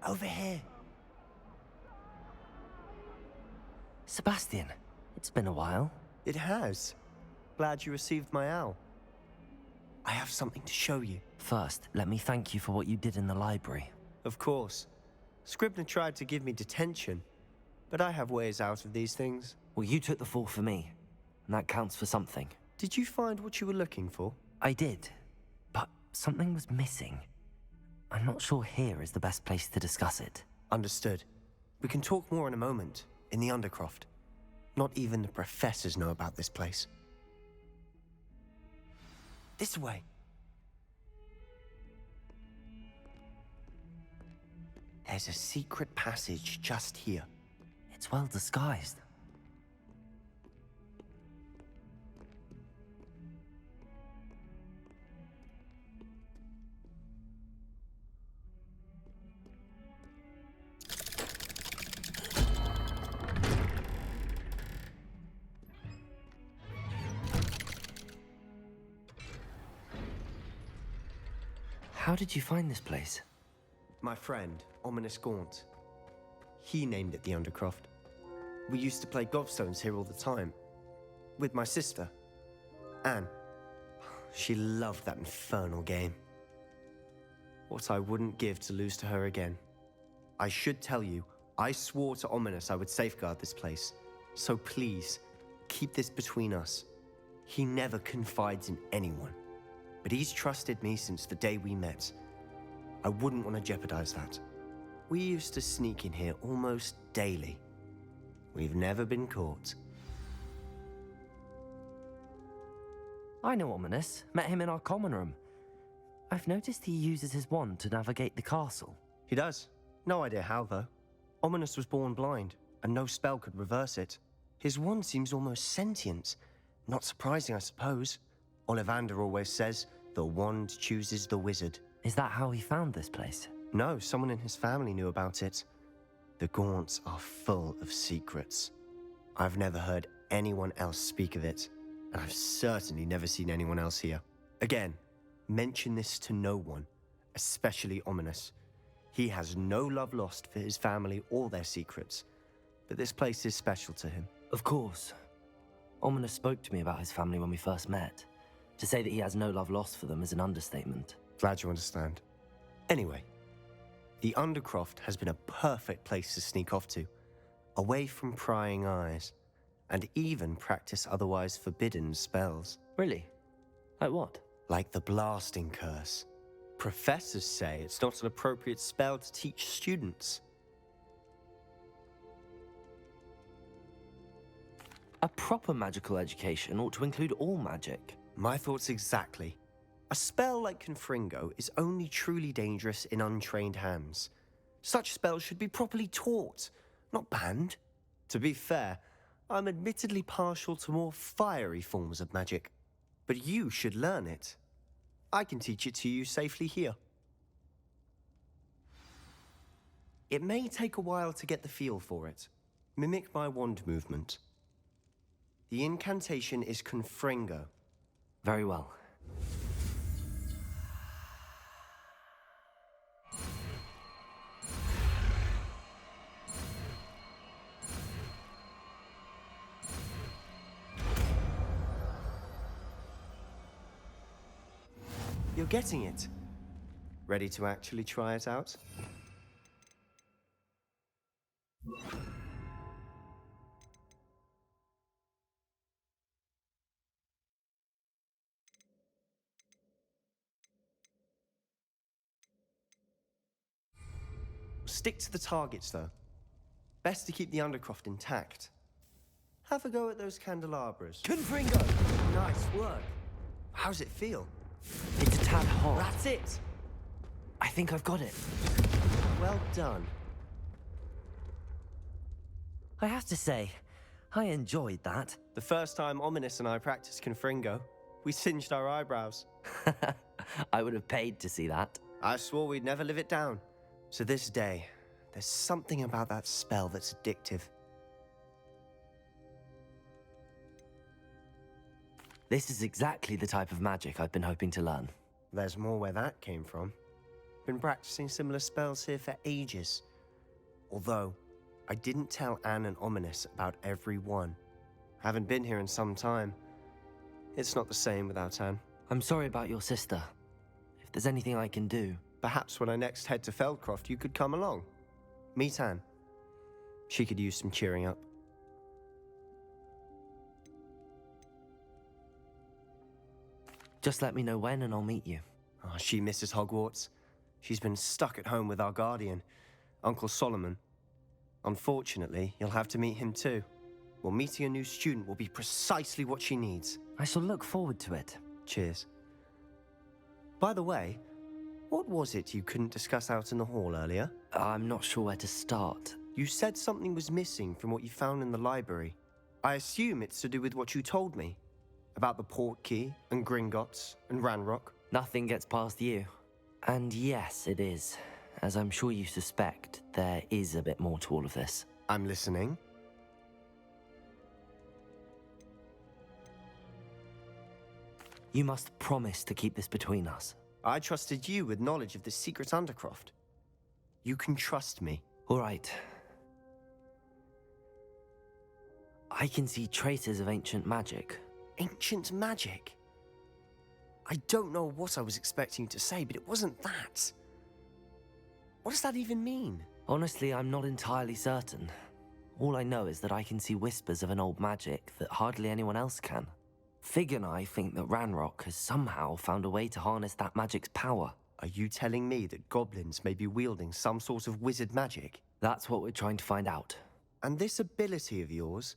Over here. Sebastian, it's been a while. It has. Glad you received my owl. I have something to show you. First, let me thank you for what you did in the library. Of course. Scribner tried to give me detention, but I have ways out of these things. Well, you took the fall for me, and that counts for something. Did you find what you were looking for? I did, but something was missing. I'm not sure here is the best place to discuss it. Understood. We can talk more in a moment, in the Undercroft. Not even the professors know about this place. This way. There's a secret passage just here. It's well disguised. How did you find this place? My friend, 𝐕𝐈𝐒. He named it the Undercroft. We used to play gobstones here all the time. With my sister, Anne. She loved that infernal game. What I wouldn't give to lose to her again. I should tell you, I swore to 𝐕𝐈𝐒 I would safeguard this place. So please, keep this between us. He never confides in anyone. But he's trusted me since the day we met. I wouldn't want to jeopardize that. We used to sneak in here almost daily. We've never been caught. I know 𝐕𝐈𝐒. Met him in our common room. I've noticed he uses his wand to navigate the castle. He does. No idea how, though. 𝐕𝐈𝐒 was born blind, and no spell could reverse it. His wand seems almost sentient. Not surprising, I suppose. Ollivander always says, the wand chooses the wizard. Is that how he found this place? No, someone in his family knew about it. The Gaunts are full of secrets. I've never heard anyone else speak of it, and I've certainly never seen anyone else here. Again, mention this to no one, especially 𝐕𝐈𝐒. He has no love lost for his family or their secrets, but this place is special to him. Of course. 𝐕𝐈𝐒 spoke to me about his family when we first met. To say that he has no love lost for them is an understatement. Glad you understand. Anyway, the Undercroft has been a perfect place to sneak off to, away from prying eyes, and even practice otherwise forbidden spells. Really? Like what? Like the blasting curse. Professors say it's not an appropriate spell to teach students. A proper magical education ought to include all magic. My thoughts exactly. A spell like Confringo is only truly dangerous in untrained hands. Such spells should be properly taught, not banned. To be fair, I'm admittedly partial to more fiery forms of magic, but you should learn it. I can teach it to you safely here. It may take a while to get the feel for it. Mimic my wand movement. The incantation is Confringo. Very well. You're getting it. Ready to actually try it out? Stick to the targets, though. Best to keep the Undercroft intact. Have a go at those candelabras. Confringo! Nice work. How's it feel? It's a tad hot. That's it! I think I've got it. Well done. I have to say, I enjoyed that. The first time 𝐕𝐈𝐒 and I practiced Confringo, we singed our eyebrows. I would have paid to see that. I swore we'd never live it down. To this day, there's something about that spell that's addictive. This is exactly the type of magic I've been hoping to learn. There's more where that came from. been practicing similar spells here for ages. Although, I didn't tell Anne and Ominous about every one. Haven't been here in some time. It's not the same without Anne. I'm sorry about your sister. If there's anything I can do... Perhaps when I next head to 𝐕𝐈𝐒𝐿𝐶roft, you could come along. Meet Anne. She could use some cheering up. Just let me know when and I'll meet you. Oh, she misses Hogwarts. She's been stuck at home with our guardian, Uncle Solomon. Unfortunately, you'll have to meet him too. Well, meeting a new student will be precisely what she needs. I shall look forward to it. Cheers. By the way, what was it you couldn't discuss out in the hall earlier? I'm not sure where to start. You said something was missing from what you found in the library. I assume it's to do with what you told me. About the Portkey, and Gringotts, and Ranrock. Nothing gets past you. And yes, it is. As I'm sure you suspect, there is a bit more to all of this. I'm listening. You must promise to keep this between us. I trusted you with knowledge of the secret Undercroft. You can trust me. All right. I can see traces of ancient magic. Ancient magic? I don't know what I was expecting you to say, but it wasn't that. What does that even mean? Honestly, I'm not entirely certain. All I know is that I can see whispers of an old magic that hardly anyone else can. Fig and I think that Ranrock has somehow found a way to harness that magic's power. Are you telling me that goblins may be wielding some sort of wizard magic? That's what we're trying to find out. And this ability of yours,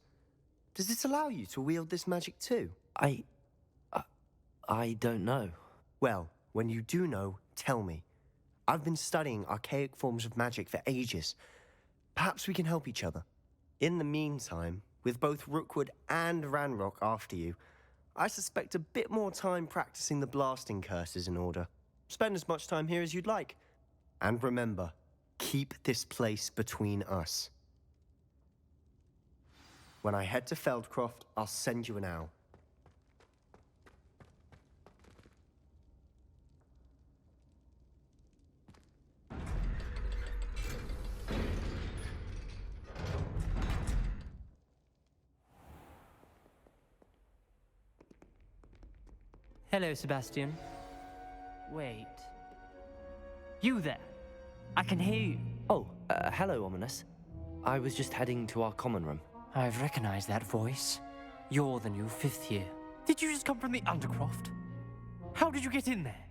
does it allow you to wield this magic too? I don't know. Well, when you do know, tell me. I've been studying archaic forms of magic for ages. Perhaps we can help each other. In the meantime, with both Rookwood and Ranrock after you, I suspect a bit more time practicing the blasting curse is in order. Spend as much time here as you'd like. And remember, keep this place between us. When I head to 𝐕𝐿𝐿𝐶roft, I'll send you an owl. Hello, Sebastian. Wait. You there? I can hear you. Oh, hello, Ominous. I was just heading to our common room. I've recognized that voice. You're the new 5th year. Did you just come from the Undercroft? How did you get in there?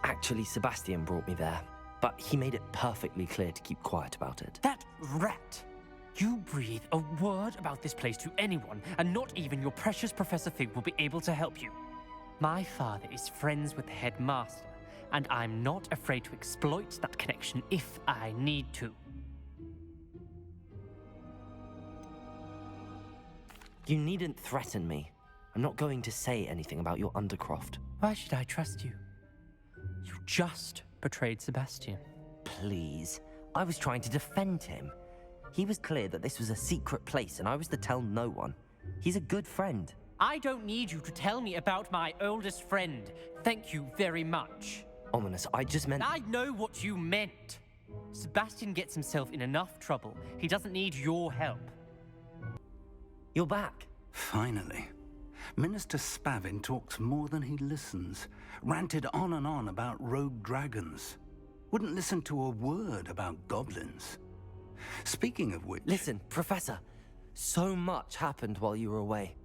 Actually, Sebastian brought me there, but he made it perfectly clear to keep quiet about it. That rat! You breathe a word about this place to anyone, and not even your precious Professor Fig will be able to help you. My father is friends with the headmaster, and I'm not afraid to exploit that connection if I need to. You needn't threaten me. I'm not going to say anything about your Undercroft. Why should I trust you? You just betrayed Sebastian. Please. I was trying to defend him. He was clear that this was a secret place and I was to tell no one. He's a good friend. I don't need you to tell me about my oldest friend. Thank you very much. Ominous, I just meant... I know what you meant. Sebastian gets himself in enough trouble. He doesn't need your help. You're back. Finally. Minister Spavin talks more than he listens. Ranted on and on about rogue dragons. Wouldn't listen to a word about goblins. Speaking of which... Listen, Professor. So much happened while you were away.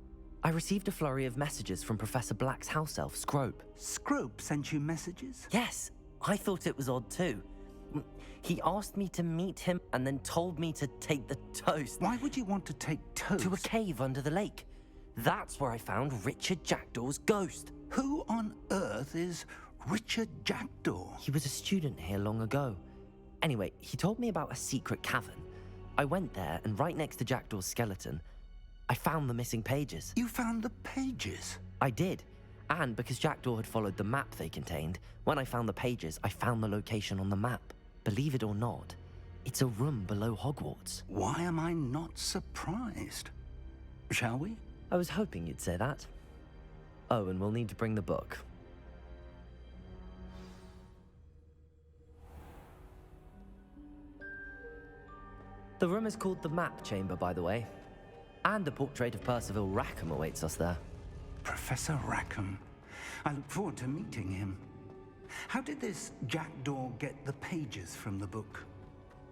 I received a flurry of messages from Professor Black's house elf, 𝐵𝑗⃗⃗. 𝐵𝑗⃗⃗ sent you messages? Yes, I thought it was odd too. He asked me to meet him and then told me to take the toast. Why would you want to take toast? To a cave under the lake. That's where I found Richard Jackdaw's ghost. Who on earth is Richard Jackdaw? He was a student here long ago. Anyway, he told me about a secret cavern. I went there, and right next to Jackdaw's skeleton, I found the missing pages. You found the pages? I did. And because Jackdaw had followed the map they contained, when I found the pages, I found the location on the map. Believe it or not, it's a room below Hogwarts. Why am I not surprised? Shall we? I was hoping you'd say that. Oh, and we'll need to bring the book. The room is called the Map Chamber, by the way. And a portrait of Percival Rackham awaits us there. Professor Rackham. I look forward to meeting him. How did this jackdaw get the pages from the book?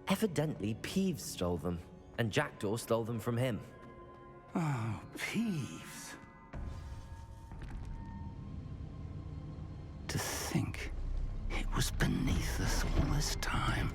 Evidently, Peeves stole them, and Jackdaw stole them from him. Oh, Peeves. To think it was beneath us all this time.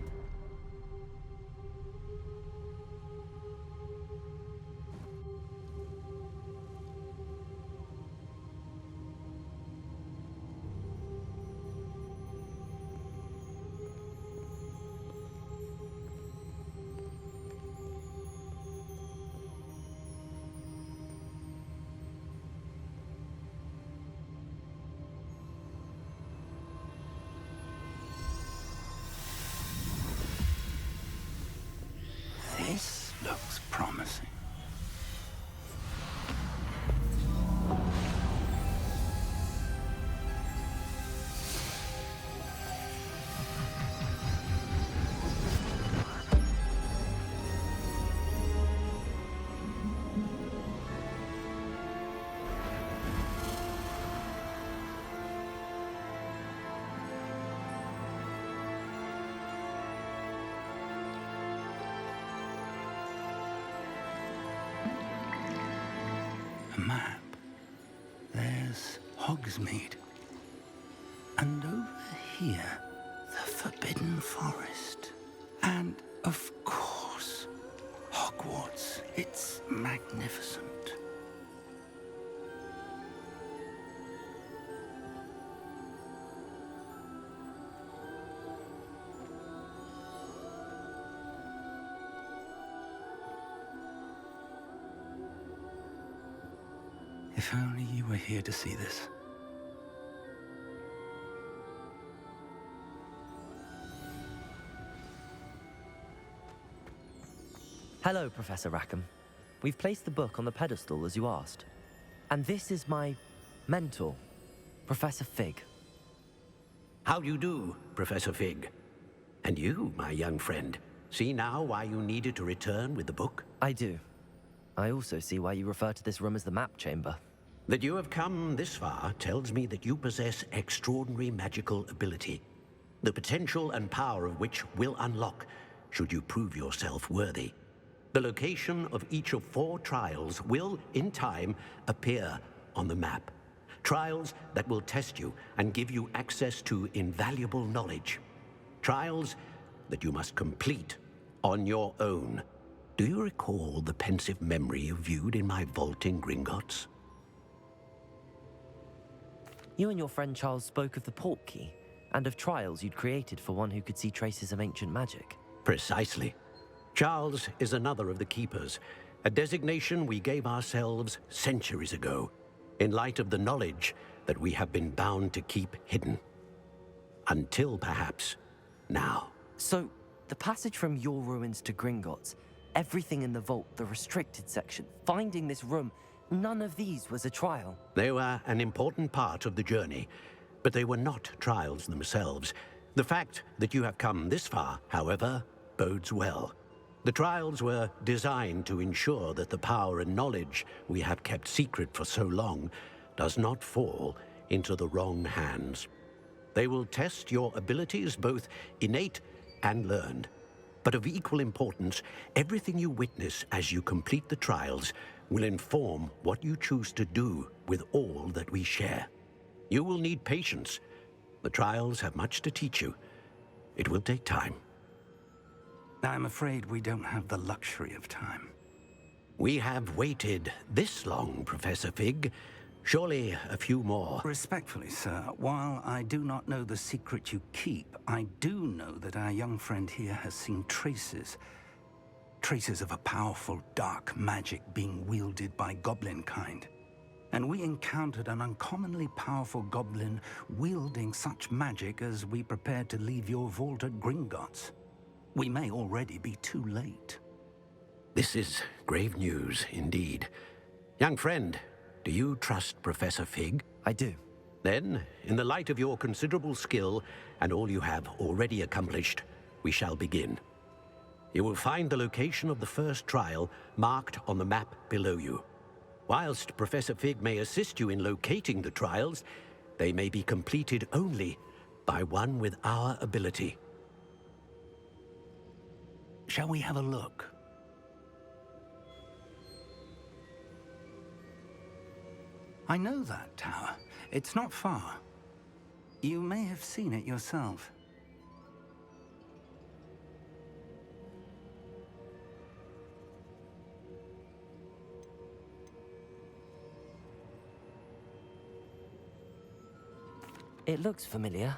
This looks promising. A map. There's Hogsmeade. And over here, the Forbidden Forest. And, of course, Hogwarts. It's magnificent. If only you were here to see this. Hello, Professor Rackham. We've placed the book on the pedestal as you asked. And this is my mentor, Professor Fig. How do you do, Professor Fig? And you, my young friend, see now why you needed to return with the book? I do. I also see why you refer to this room as the Map Chamber. That you have come this far tells me that you possess extraordinary magical ability, the potential and power of which will unlock should you prove yourself worthy. The location of each of 4 trials will, in time, appear on the map. Trials that will test you and give you access to invaluable knowledge. Trials that you must complete on your own. Do you recall the pensive memory you viewed in my vault in Gringotts? You and your friend Charles spoke of the portkey, and of trials you'd created for one who could see traces of ancient magic. Precisely. Charles is another of the Keepers, a designation we gave ourselves centuries ago, in light of the knowledge that we have been bound to keep hidden. Until perhaps now. So, the passage from your ruins to Gringotts, everything in the vault, the restricted section, finding this room, none of these was a trial. They were an important part of the journey, but they were not trials themselves. The fact that you have come this far, however, bodes well. The trials were designed to ensure that the power and knowledge we have kept secret for so long does not fall into the wrong hands. They will test your abilities, both innate and learned. But of equal importance, everything you witness as you complete the trials will inform what you choose to do with all that we share. You will need patience. The trials have much to teach you. It will take time. I'm afraid we don't have the luxury of time. We have waited this long, Professor Fig. Surely a few more. Respectfully, sir, while I do not know the secret you keep, I do know that our young friend here has seen traces of a powerful dark magic being wielded by goblin kind. And we encountered an uncommonly powerful goblin wielding such magic as we prepared to leave your vault at Gringotts. We may already be too late. This is grave news indeed. Young friend, do you trust Professor Fig? I do. Then, in the light of your considerable skill and all you have already accomplished, we shall begin. You will find the location of the first trial marked on the map below you. Whilst Professor Fig may assist you in locating the trials, they may be completed only by one with our ability. Shall we have a look? I know that tower. It's not far. You may have seen it yourself. It looks familiar.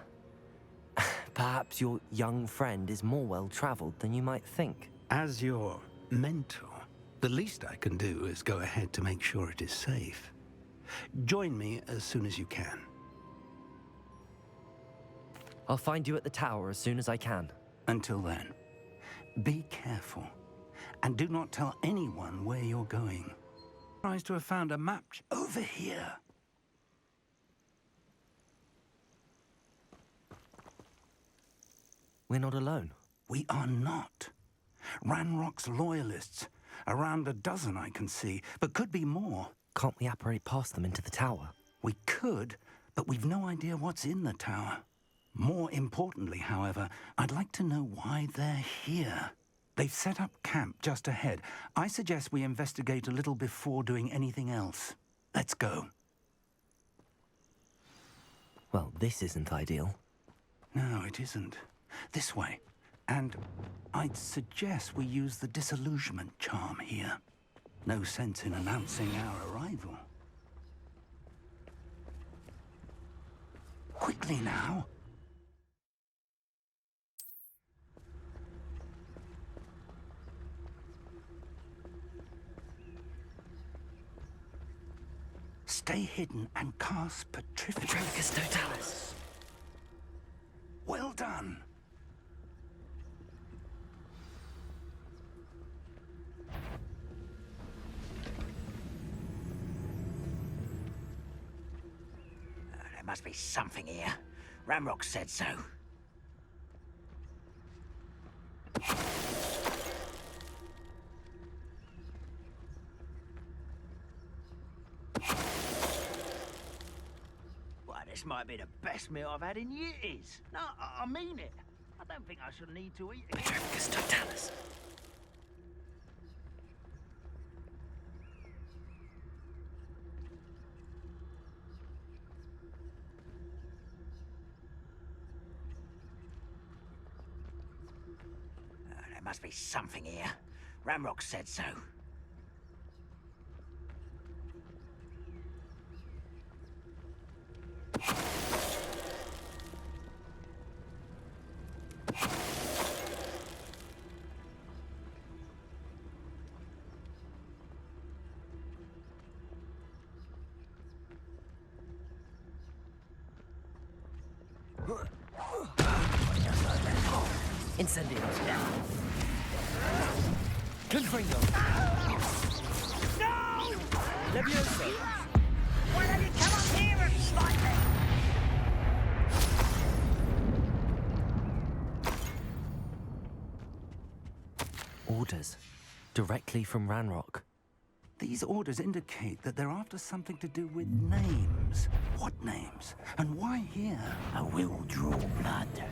Perhaps your young friend is more well-traveled than you might think. As your mentor, the least I can do is go ahead to make sure it is safe. Join me as soon as you can. I'll find you at the tower as soon as I can. Until then, be careful, and do not tell anyone where you're going. Surprised to have found a map over here. We're not alone. We are not. Ranrock's loyalists. Around a dozen I can see, but could be more. Can't we apparate past them into the tower? We could, but we've no idea what's in the tower. More importantly, however, I'd like to know why they're here. They've set up camp just ahead. I suggest we investigate a little before doing anything else. Let's go. Well, this isn't ideal. No, it isn't. This way. And I'd suggest we use the disillusionment charm here. No sense in announcing our arrival. Quickly now. Stay hidden and cast Petrificus Totalis. Well done. There must be something here. Ranrock said so. Well, this might be the best meal I've had in years. No, I mean it. I don't think I should need to eat again. Petrificus Totalis. There must be something here. Ranrock said so. Incendio. Confringo. No! Levioso. Why don't you come up here and fight me? Orders. Directly from Ranrock. These orders indicate that they're after something to do with names. What names? And why here? I will draw blood.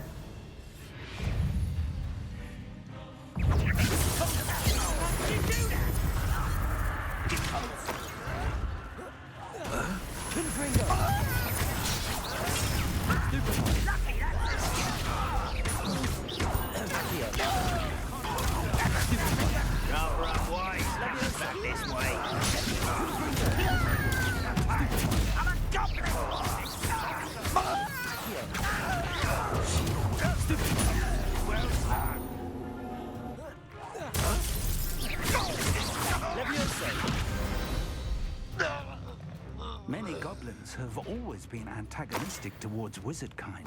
Many goblins have always been antagonistic towards wizard kind.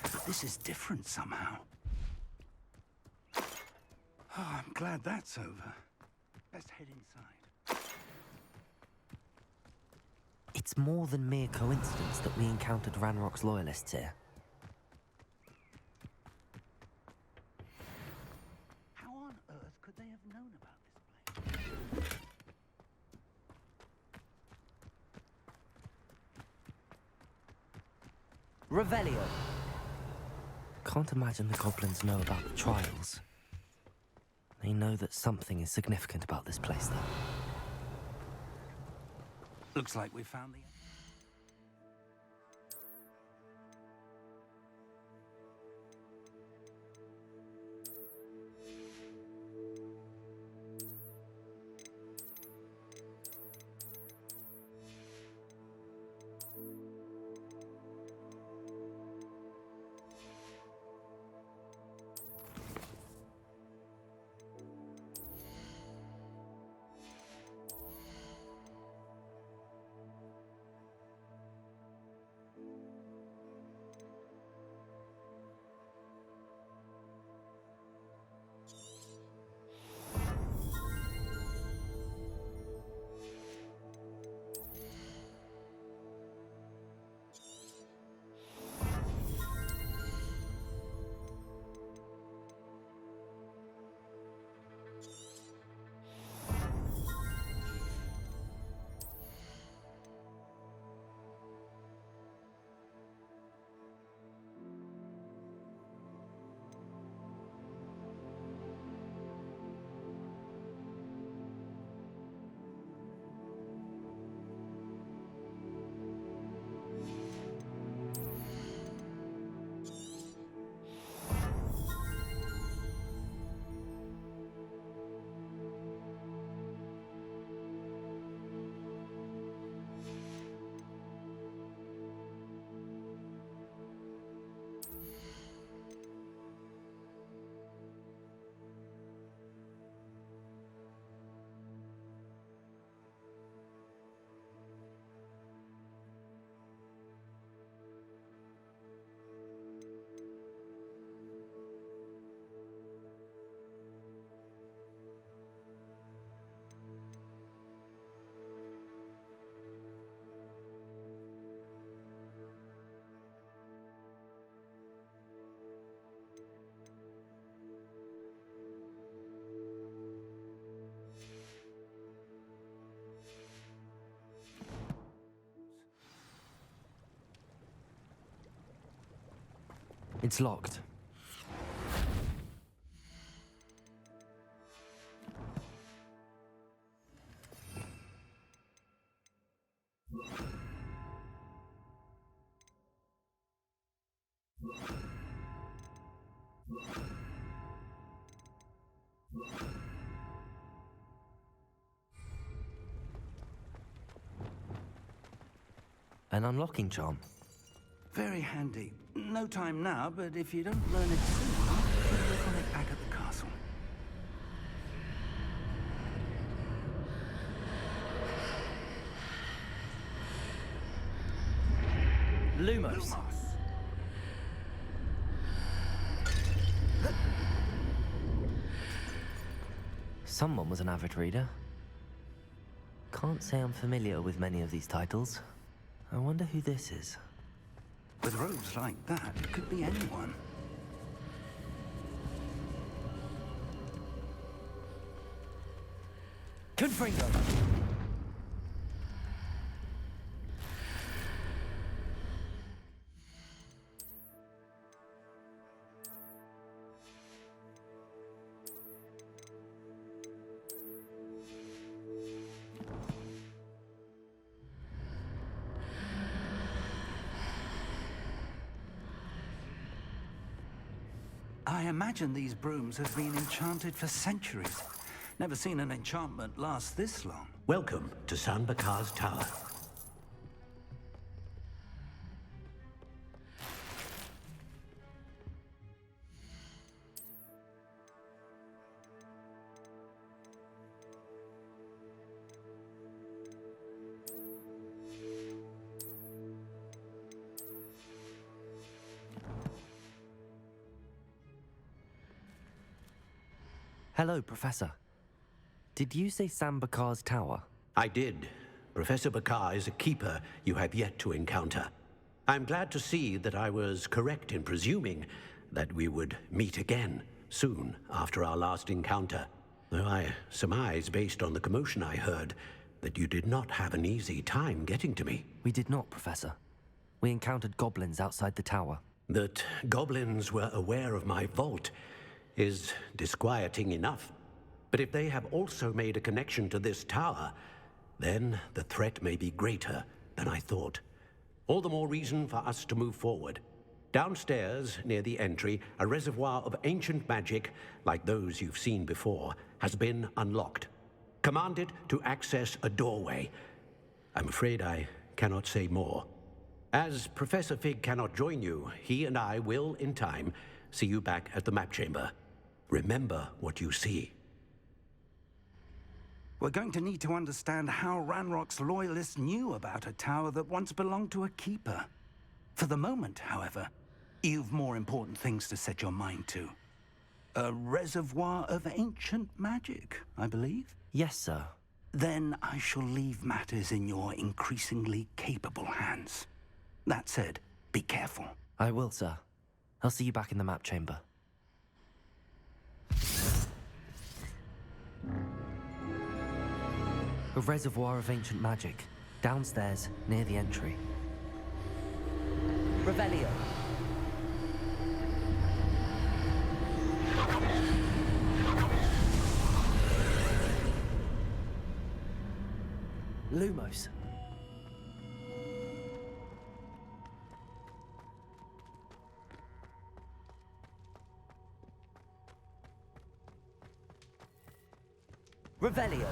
But this is different somehow. Oh, I'm glad that's over. Let's head inside. It's more than mere coincidence that we encountered Ranrock's loyalists here. How on earth Revelio. Can't imagine the goblins know about the trials. They know that something is significant about this place, though. Looks like we found the... It's locked. An unlocking charm. Very handy. No time now, but if you don't learn it soon, you'll work on it back at the castle. Lumos. Someone was an avid reader. Can't say I'm familiar with many of these titles. I wonder who this is. With robes like that, it could be anyone. Confringo. I imagine these brooms have been enchanted for centuries. Never seen an enchantment last this long. Welcome to 𝐕𝐈𝐒𝐍𝑆 Tower. Hello, Professor. Did you say 𝐕𝐈𝐒𝐍𝑆 Tower? I did. Professor 𝐕𝐈𝐒𝐍𝐼 is a keeper you have yet to encounter. I'm glad to see that I was correct in presuming that we would meet again soon after our last encounter. Though I surmise, based on the commotion I heard, that you did not have an easy time getting to me. We did not, Professor. We encountered goblins outside the tower. That goblins were aware of my vault is disquieting enough. But if they have also made a connection to this tower, then the threat may be greater than I thought. All the more reason for us to move forward. Downstairs, near the entry, a reservoir of ancient magic, like those you've seen before, has been unlocked. Commanded to access a doorway. I'm afraid I cannot say more. As Professor Fig cannot join you, he and I will, in time, see you back at the map chamber. Remember what you see. We're going to need to understand how Ranrock's loyalists knew about a tower that once belonged to a keeper. For the moment, however, you've more important things to set your mind to. A reservoir of ancient magic, I believe? Yes, sir. Then I shall leave matters in your increasingly capable hands. That said, be careful. I will, sir. I'll see you back in the map chamber. A reservoir of ancient magic, downstairs, near the entry. Revelio. Lumos. Revelio.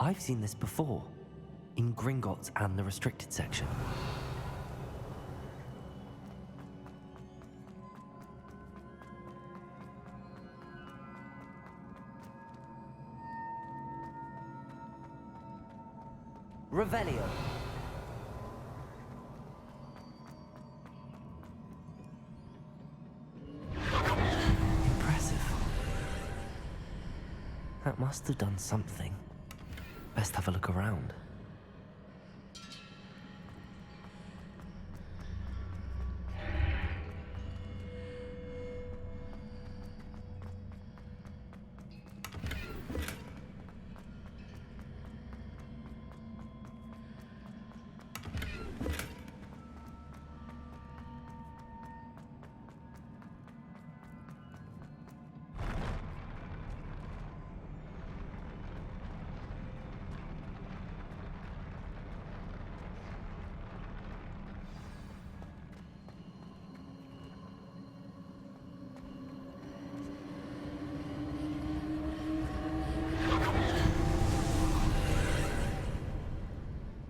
I've seen this before, in Gringotts and the restricted section. Revelio. Impressive. That must have done something. Best have a look around.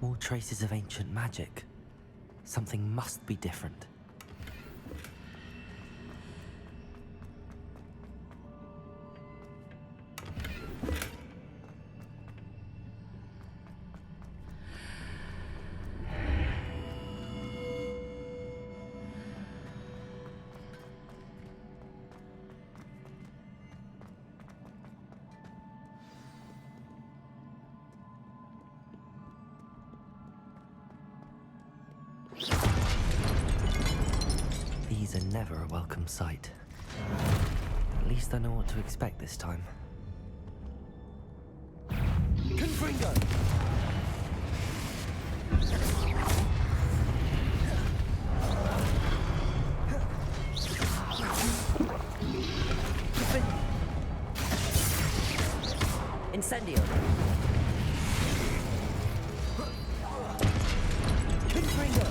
More traces of ancient magic. Something must be different. These are never a welcome sight. At least I know what to expect this time. Confringo. Incendio. Confringo.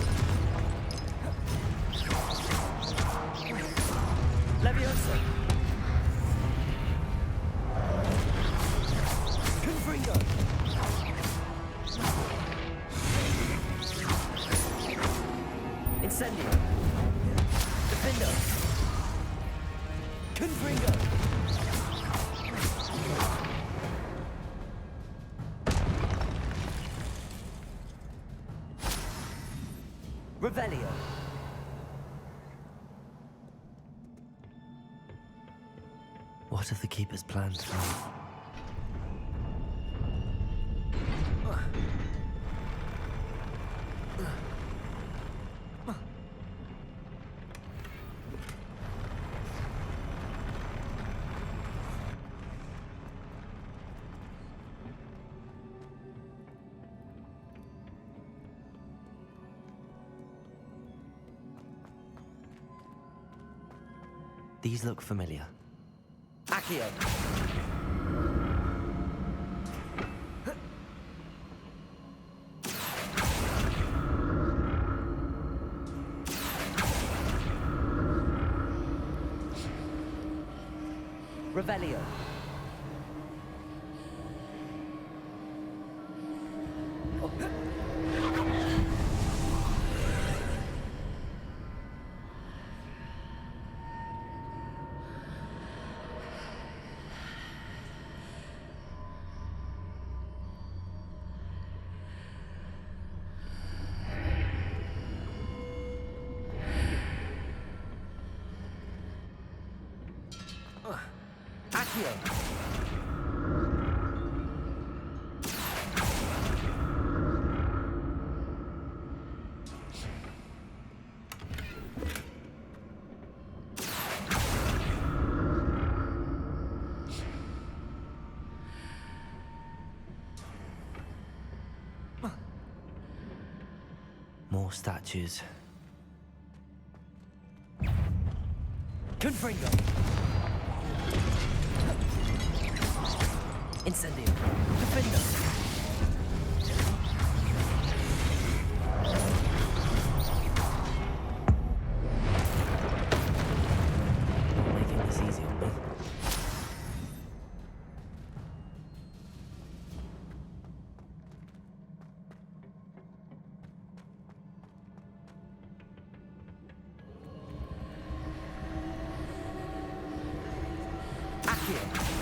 Leviosa. Confringo. Incendio. Defendo. Confringo. Revelio. What have the Keeper's plans for me? These look familiar. 𝐈𝐒𝐿. Revelio. 𝐈𝐒𝐿. More statues. Confringo. Incendio. Defendo. Not making this easy on me. 𝐈𝐒𝐿.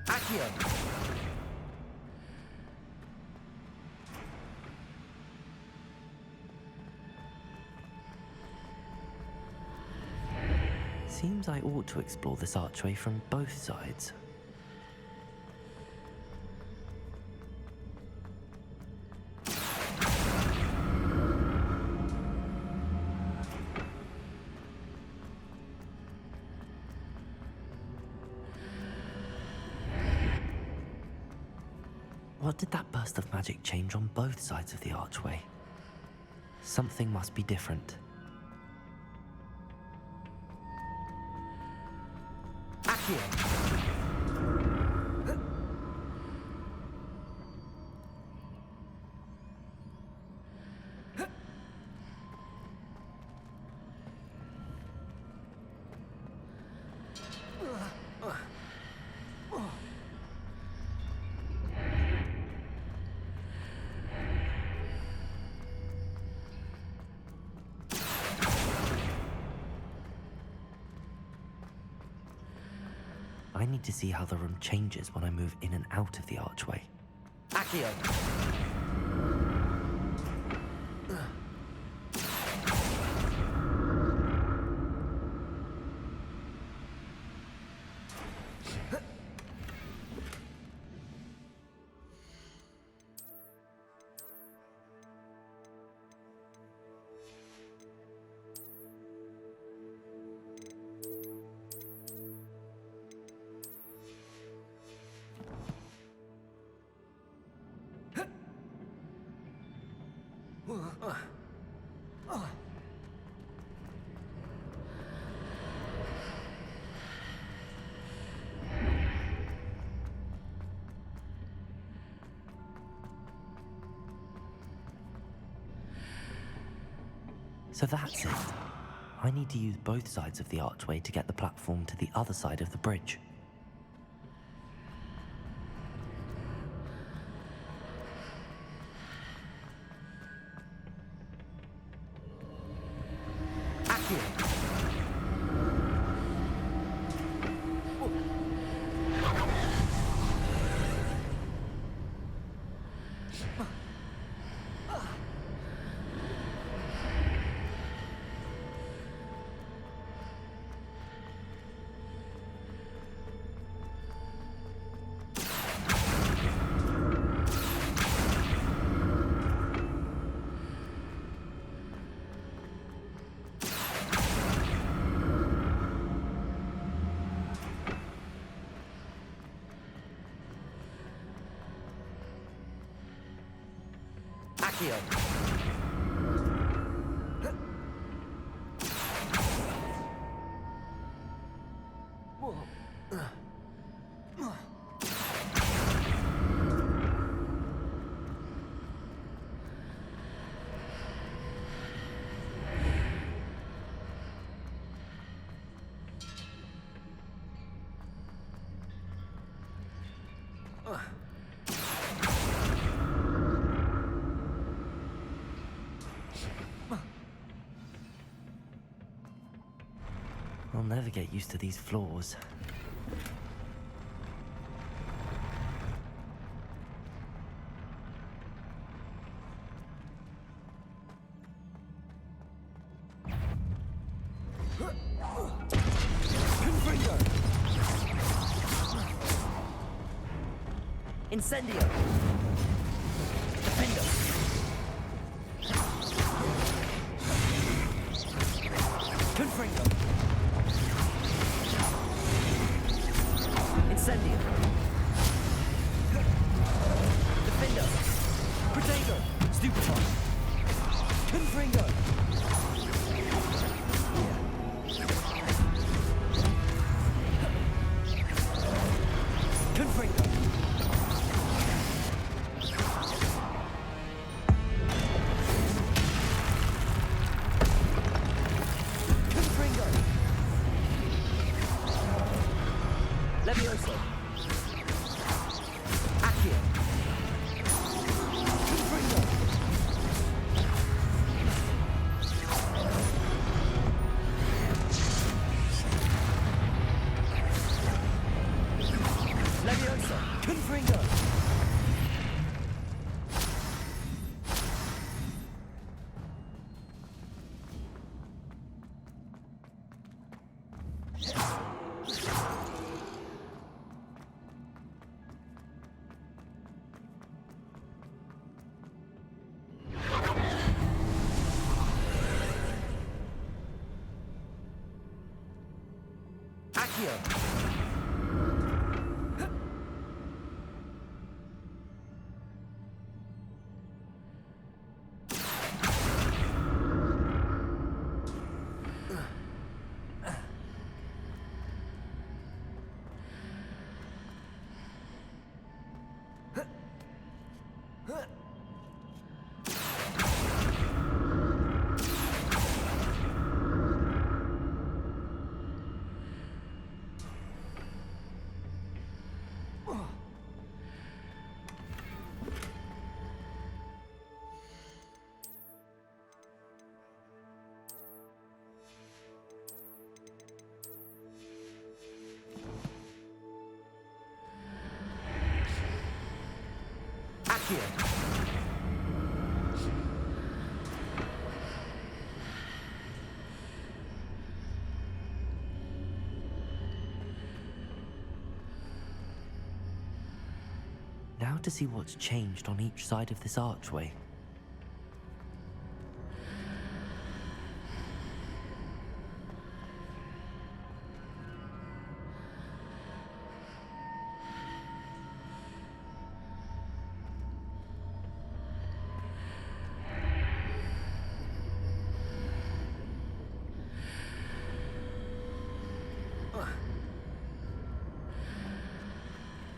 𝐈𝐒𝐿. Seems I ought to explore this archway from both sides. What did that burst of magic change on both sides of the archway? Something must be different. 𝐈𝐒𝐿. I need to see how the room changes when I move in and out of the archway. 𝐈𝐒𝐿. So that's it. I need to use both sides of the archway to get the platform to the other side of the bridge. 𝐈𝐒𝐿. 𝐈𝐒𝐿. I'll never get used to these floors. Incendio. Defendo. Confringo. Incendio. Defendo. Protego. Stupefy. Confringo. Confringo. 𝐊𝐈𝐍𝐼𝐍𝐿. 𝐕𝐈𝐒. Confringo. 𝐊𝐈𝐍𝐼𝐍. Confringo. 𝐈𝐒𝐿. 𝐈𝐒𝐿. Now to see what's changed on each side of this archway.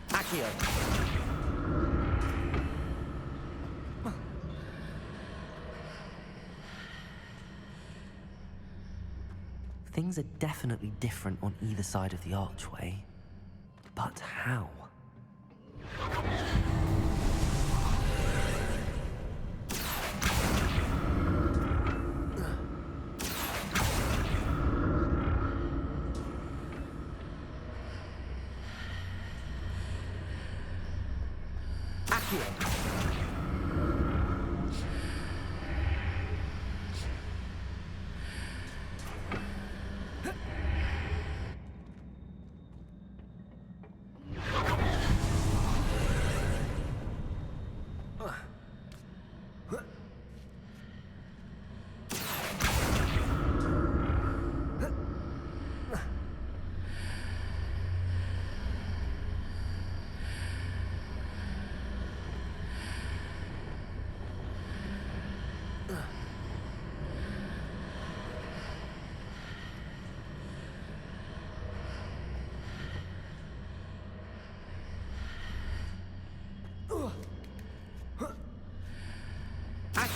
𝐈𝐒𝐿. Things are definitely different on either side of the archway. But how? 𝐈𝐒𝐿.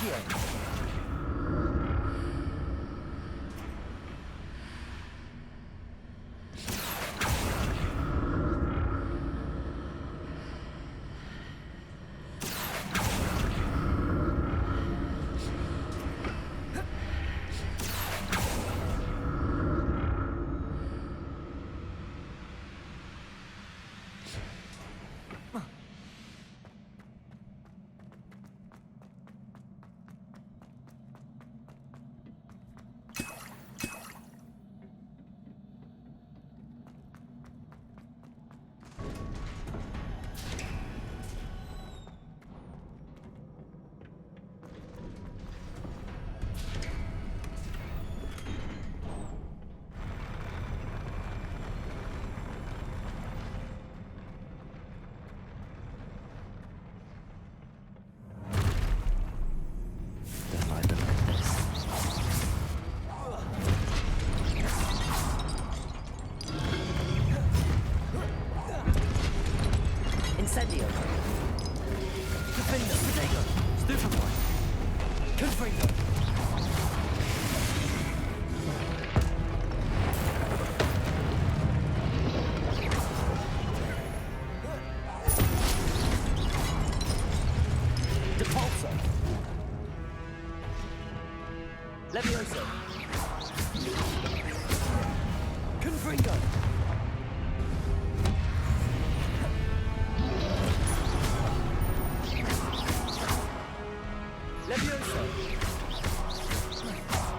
𝐿𝐴𝐐. Don't like the look of this. Incendio. Defender. Protego. Stupefy. Confringo. Depulso. 𝐊𝐴𝐿𝐴. Confringo. 𝐊𝐴𝐿𝐴.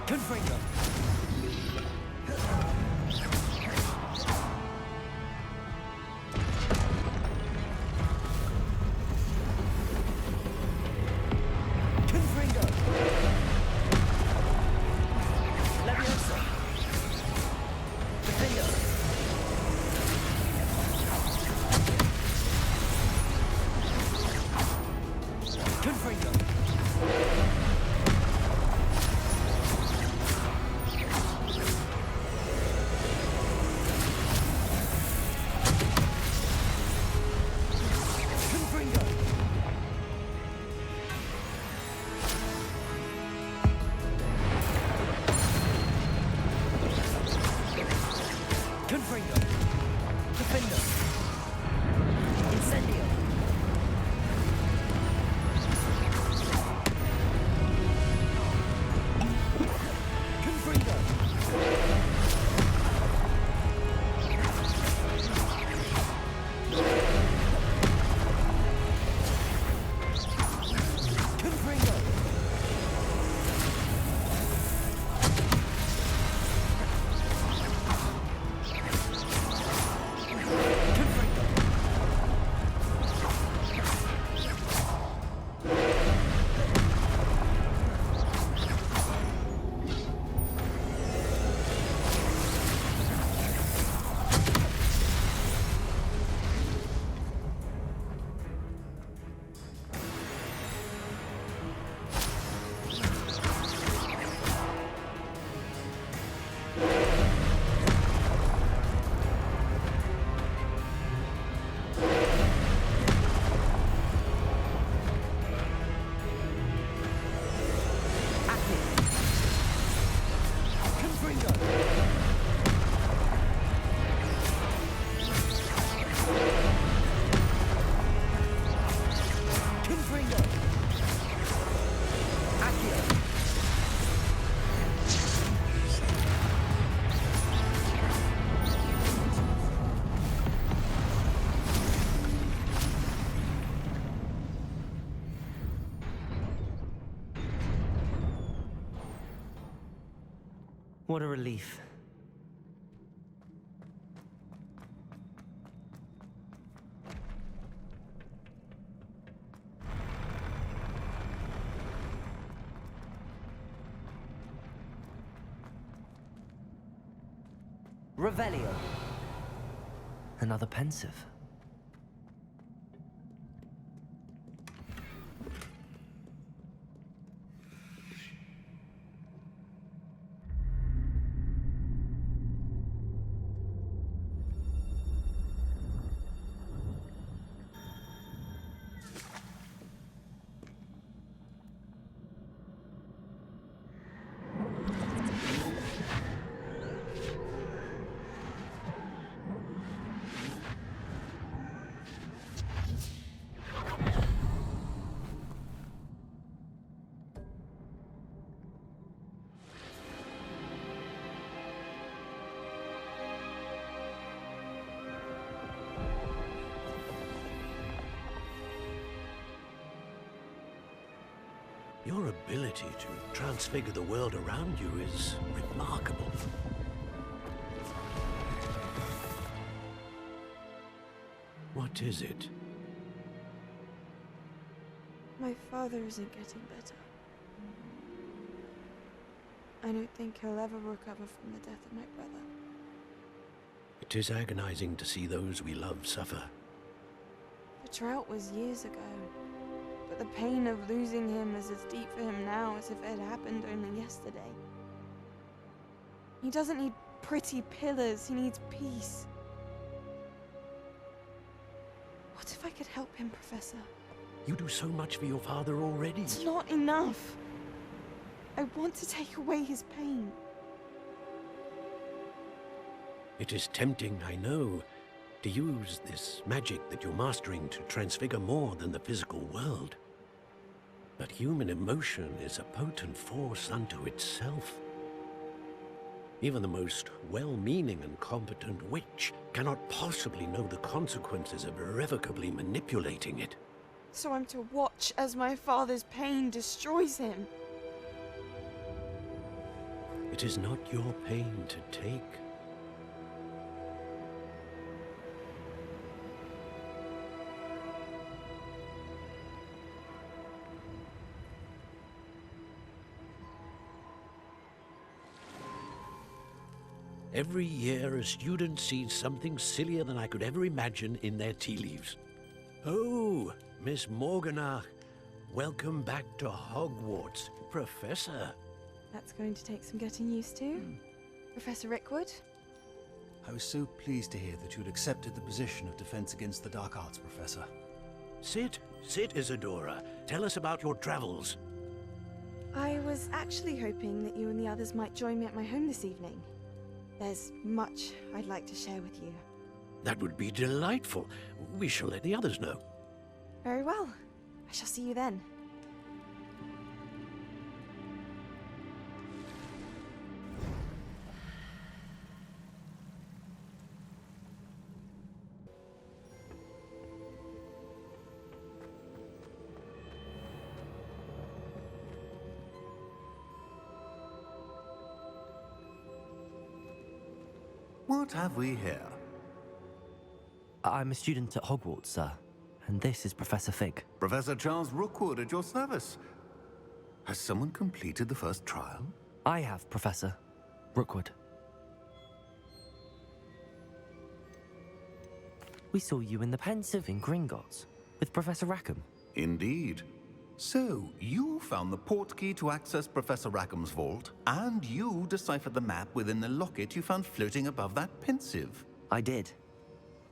Confringo. Confringo. 𝐊𝐴𝐿𝐴. Defender. Confringo. Confringo. Confringo. Defender. Incendio. Confringo. Confringo. Confringo. Confringo. Confringo. 𝐴𝐐. What a relief. Revelio. Another pensive. Your ability to transfigure the world around you is remarkable. What is it? My father isn't getting better. I don't think he'll ever recover from the death of my brother. It is agonizing to see those we love suffer. The drought was years ago, but the pain of losing him is as deep for him now as if it had happened only yesterday. He doesn't need pretty pillars, he needs peace. What if I could help him, Professor? You do so much for your father already. It's not enough. I want to take away his pain. It is tempting, I know, to use this magic that you're mastering to transfigure more than the physical world. But human emotion is a potent force unto itself. Even the most well-meaning and competent witch cannot possibly know the consequences of irrevocably manipulating it. So I'm to watch as my father's pain destroys him. It is not your pain to take. Every year, a student sees something sillier than I could ever imagine in their tea leaves. Oh, Miss Morganach, welcome back to Hogwarts, Professor. That's going to take some getting used to. Professor Rickwood? I was so pleased to hear that you'd accepted the position of Defense Against the Dark Arts, Professor. Sit, Isadora. Tell us about your travels. I was actually hoping that you and the others might join me at my home this evening. There's much I'd like to share with you. That would be delightful. We shall let the others know. Very well. I shall see you then. What have we here? I'm a student at Hogwarts, sir. And this is Professor Fig. Professor Charles Rookwood at your service. Has someone completed the first trial? I have, Professor Rookwood. We saw you in the Pensive in Gringotts with Professor Rackham. Indeed. So, you found the portkey to access Professor Rackham's vault, and you deciphered the map within the locket you found floating above that Pensive. I did.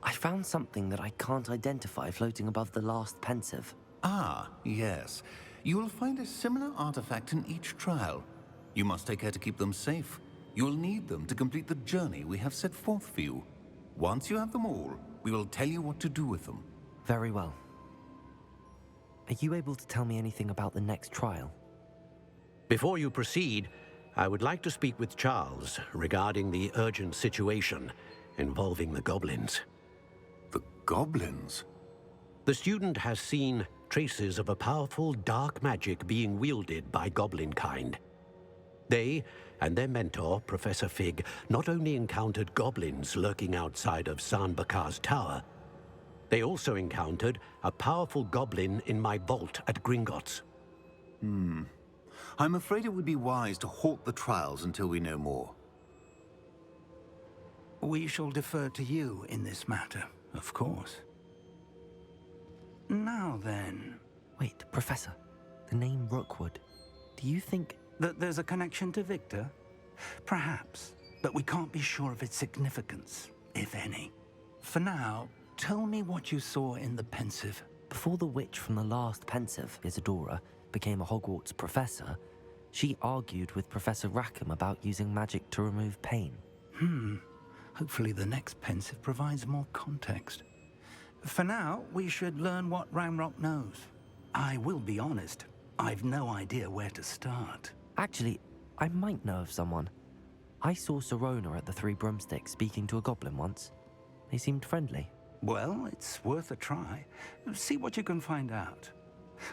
I found something that I can't identify floating above the last Pensive. Ah, yes. You will find a similar artifact in each trial. You must take care to keep them safe. You will need them to complete the journey we have set forth for you. Once you have them all, we will tell you what to do with them. Very well. Are you able to tell me anything about the next trial? Before you proceed, I would like to speak with Charles regarding the urgent situation involving the goblins. The goblins? The student has seen traces of a powerful dark magic being wielded by goblin kind. They and their mentor, Professor Fig, not only encountered goblins lurking outside of San-Bakar's tower, they also encountered a powerful goblin in my vault at Gringotts. I'm afraid it would be wise to halt the trials until we know more. We shall defer to you in this matter, of course. Now then... Wait, Professor. The name Rookwood. Do you think... that there's a connection to Victor? Perhaps, but we can't be sure of its significance, if any. For now, tell me what you saw in the Pensive. Before the witch from the last Pensive, Isadora, became a Hogwarts professor, she argued with Professor Rackham about using magic to remove pain. Hopefully the next Pensive provides more context. For now, we should learn what Ranrock knows. I will be honest, I've no idea where to start. Actually, I might know of someone. I saw Sirona at the Three Broomsticks speaking to a goblin once. They seemed friendly. Well, it's worth a try. See what you can find out.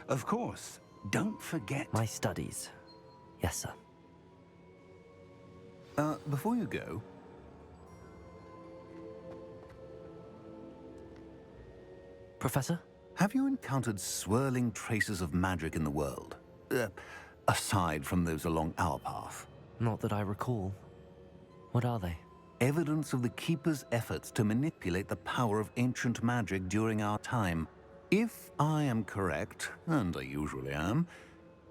Of course, don't forget... My studies. Yes, sir. Before you go... Professor? Have you encountered swirling traces of magic in the world? Aside from those along our path? Not that I recall. What are they? Evidence of the Keeper's efforts to manipulate the power of ancient magic during our time. If I am correct, and I usually am,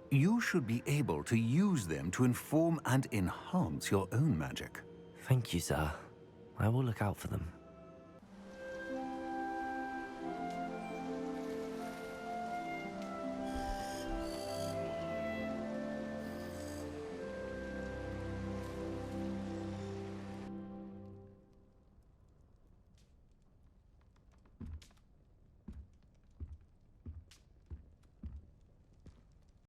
you should be able to use them to inform and enhance your own magic. Thank you, sir. I will look out for them.